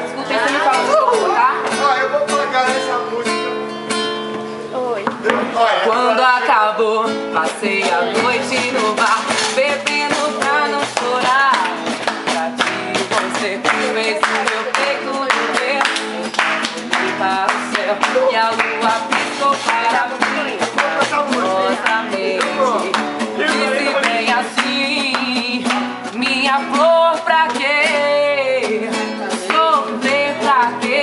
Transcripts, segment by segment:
Escuta isso e me fala de novo, tá? Eu vou pagar essa música. Oi. Quando acabou, passei a noite no bar, bebendo pra não chorar. Pra ti você fez o meu peito doer. Olhei para o céu e a lua piscou para mim. Amorosamente disse bem assim: minha flor, pra quê? Sofrer pra quê?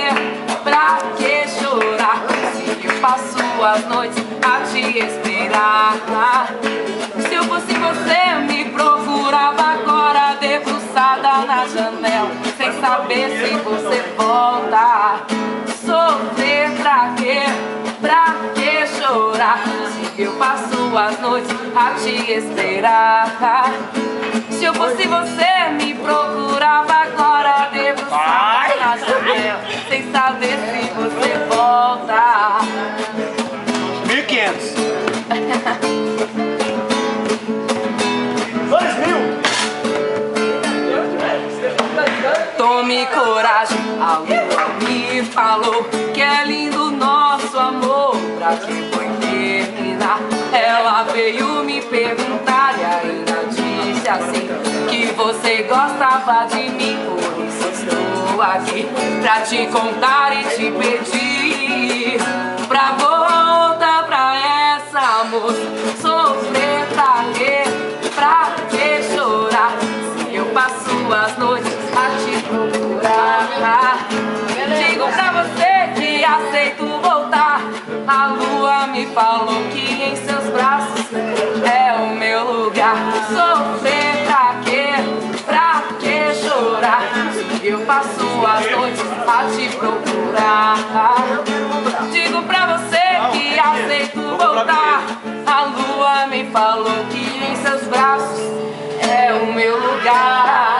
Pra que chorar? Se eu passo as noites a te esperar. Se eu fosse você, me procurava agora debruçada na janela, sem saber se você volta. Sofrer pra quê? Pra que chorar? Se eu passo as noites a te esperar. Se eu fosse você, me procurava agora debruçada na janela, sem saber se você volta. 1.500. 2.000. Tome coragem, a lua me falou que é lindo nosso amor. Pra que foi terminar? Ela veio me perguntar e ainda disse assim: que você gostava de mim. Por isso estou aqui pra te contar e te pedir pra voltar pra essa moça. Sofrer pra quê? Pra que chorar? Se eu passo as noites a te procurar. Digo pra você que aceito voltar. A lua me falou que em seus braços é o meu lugar. Sofrer pra quê? Pra que chorar? Eu passo as noites a te procurar. Digo pra você que aceito voltar. A lua me falou que em seus braços é o meu lugar.